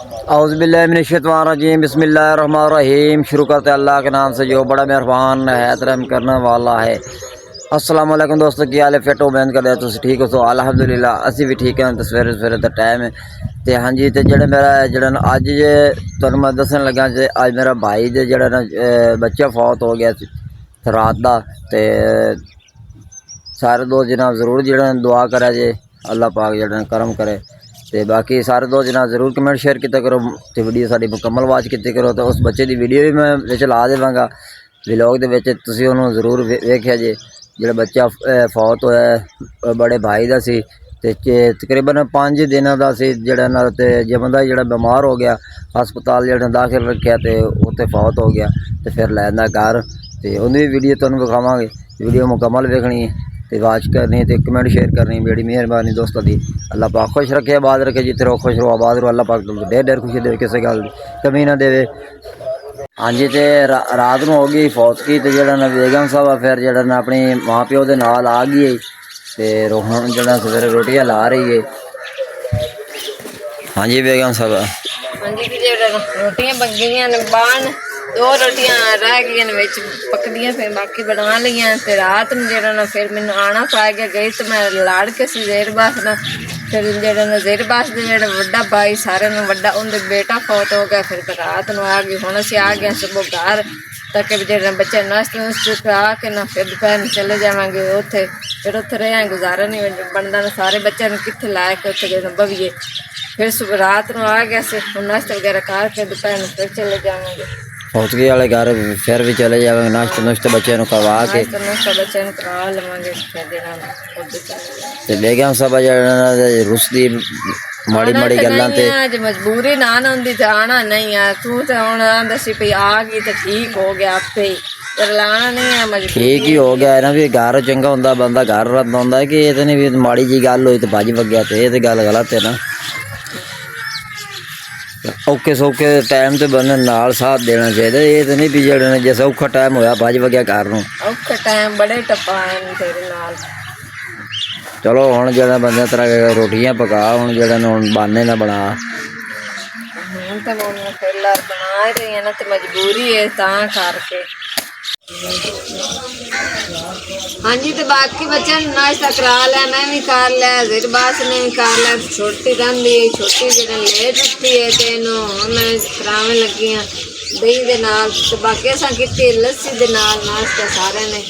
औज़ुबिल्लाहिमिनश्शैतानिर्रजीम बिस्मिल्लाहिर्रहमानिर्रहीम। शुरू करते अल्लाह के नाम से जो बड़ा मेहरबान है, रहम करने वाला है। अस्सलाम वालेकुम दोस्तों, की हाल है? फिट हो बहन कर तुम ठीक हो? तो अलहमदुलिल्लाह असी भी ठीक हैं। तो सवेरे सवेरे का टाइम है तो हाँ जी। तो जो मेरा जो अज जे तुहानू मैं दसन लगा जे अज मेरा भाई दे जो बच्चा फौत हो गया रात का। तो सारे दोस्त जनाब जरूर जो दुआ करे जे अल्लाह पाक जो करम करे। तो बाकी सारे दोस्त जनाब जरूर कमेंट शेयर किया करो तो वीडियो साड़ी मुकम्मल वाच की करो। तो उस बच्चे की वीडियो भी मैं विच ला देवांगा व्लॉग दे तुसीं उहनूं जरूर वेखिया जे। जो बच्चा फौत होया बड़े भाई का सी ते तकरीबन 5 दिनों का सी। जड़ा ते जमदा जड़ा बीमार हो गया हस्पताल जड़ा दाखिल रखा तो उत्थे फौत हो गया। तो फिर लैंदा घर तो उन्हें भी वीडियो तुहानूं विखावांगे। वीडियो मुकम्मल वेखनी है तो वाच करनी तो कमेंट शेयर करनी। बड़ी मेहरबानी दोस्तों की। अल्लाह पाक खुश रखे आबाद रखे, जिते रहो खुश रहो आबाद रहो। अल्लाह पाक तुमको ढेर ढेर खुशी दे, किसी गल कमी ना देवे। हाँ जी। तो रात को हो गई फौत की तो जड़ा बेगम साहब फिर जड़ा अपनी माँ प्यो के नाल आ गई तो हुण जड़ा सवेरे रोटियां ला रही है। हाँ जी बेगम साहब। हाँ जी रोटियां पक गई बान 2 रोटियां रह गई पकदियां फिर बाकी बना लिया। तो रात में जो फिर मैंने आना पा गया गई तो मैं लाड़ के सी ज़ेरबास ना। फिर जो ज़ेरबास के जो वड्डा भाई सारे वड्डा उनका बेटा फौत हो गया। फिर रात को आ गई हुण असीं आ गए सुबह घर तक जो बच्चे नाश्ते नुश्ते करा के ना फिर दोपहर में चले जावांगे उत्थे। फिर उत्थे रह गुजारा नहीं बनता ना सारे बच्चों कित्थे ला के उत्थे जो बवीए। फिर सुबह रात को आ गया से नाश्ता वगैरह करके दोपहर में फिर चले जावांगे फौतगी वाले घर। फिर भी चले जाएंगे नाश्ते नुश्ते बच्चे करवा के बच्चे करवा लवेंगे। बेगम साहब रुसदी माड़ी माड़ी गल्लां ते मजबूरी ना होंदी तो आना नहीं है। तू तो हुण आंदा सी भई आ गई तो ठीक हो गया आपे ही, पर लाना नहीं है मजबूरी। ठीक ही हो गया है ना भी घर चंगा हुंदा बंदा घर रखदा हुंदा कि ये तो नहीं भी माड़ी जी गल होई तो भज वग्या। तो ये तो गल गलत है ना। औखे सौखे टाइम तो बंदे नाल साथ देना चाहिए। ये तो नहीं भी जड़े जैसे औखा टाइम होया भज वग्या घर नूं। औखे टाइम बड़े टप्पा आए तेरे नाल। चलो हुण जड़ा बंदे तरह रोटियां पका हुण जड़ा हुण बाने ना बना। तो फिलहाल बना ही रही है ना तो मजबूरी है तां करके। हाँ जी। तो बाकी बच्चों ने नाश्ता करा लिया, मैं भी कर लिया, ज़ेरबास ने भी कर लिया। छोटी रही छोटी जो लेट उठी है तो इनू मैं करावन लगी हाँ दही के नाल। तो बाकी असां की लस्सी के नाल नाश्ता सारे ने।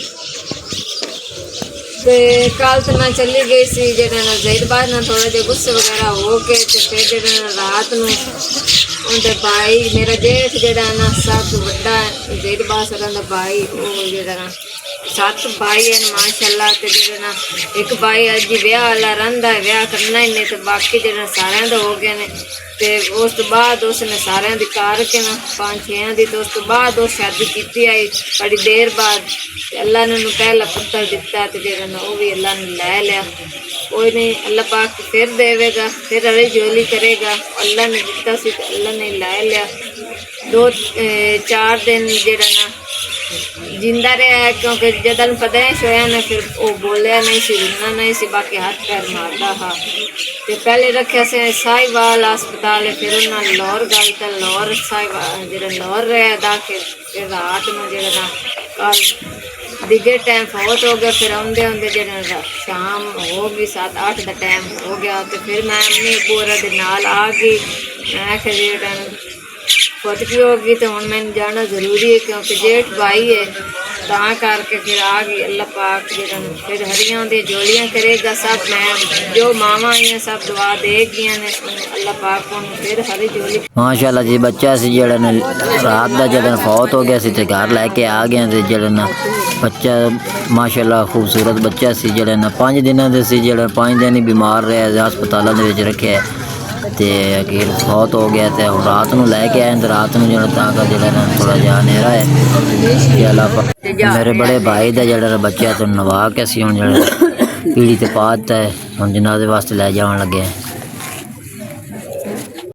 तो कल तो मैं चली गई सी जो ज़ेरबास ना थोड़ा जो गुस्से वगैरह हो के तो फिर जो रात में उनके भाई मेरा जेठ जड़ा ना सब वड्डा ज़ेरबास का भाई वो जड़ा 7 भाई हैं माशाअल्लाह। तो जो एक भाई अज ब्याह वाला रहा है, ब्याह करना ही नहीं। तो बाकी जो सारे तो हो गए ने। तो उस तो बाद उसने सारे की करके ना 5-6 की तो उस तो बाद वो शादी की आई बड़ी देर बाद। अल्लाह ने पहला पुत्र दिता तो जो वो भी अल्लाह ने लै लिया। कोई नहीं अल्लाह पाक फिर देवेगा, फिर अरे जोली करेगा। अल्लाह ने दिता सी तो अल्लाह ने लै लिया। 2-4 दिन जो जिंदा रहा है क्योंकि जदन पदेश होया ना फिर वो बोलिया नहीं सी रुना नहीं सी बाकी हाथ पैर मारदा हा। तो पहले रखे से साहिवाल अस्पताल है फिर उन्होंने लाहौर गल तो लाहौर साहिवाल जो लाहौर रहा दाखिल। फिर रात में जो कल दिगे टाइम फौत हो गया। फिर आंदे आंदे जो शाम हो गई 7-8 का टाइम हो गया। तो फिर मैं अपने पूरा के नाल आ गई। मैं जो फौतगी होगी तो हम मैंने जाना जरूरी है क्योंकि जेठ भाई है तां करके फिर आ गई। अल्लाह पाक जो फिर हरियां दी जोलियां करेगा सब। मैं जो मावा आई सब दुआ देगी ने अल्लाह पाक को फिर हरी जोली माशाअल्लाह जी। बच्चा सी जड़ा रात का जड़ा फौत हो गया सी ते घर लैके आ गया। तो जड़ा बच्चा माशाअल्लाह खूबसूरत बच्चा सी जड़ा 5 दिनों के सी। जड़ा 5 दिन ही बीमार रहा हस्पतालों के रखे तो अखीर फौत हो गया। तो रात को लैके आए तो रात को जो जो थोड़ा जहा अनेरा है। मेरे बड़े भाई का जो बच्चा तो नवा के असी हूँ जो पीढ़ी तो पा दिता है। हम जनाजे वास्ते लै जान लगे।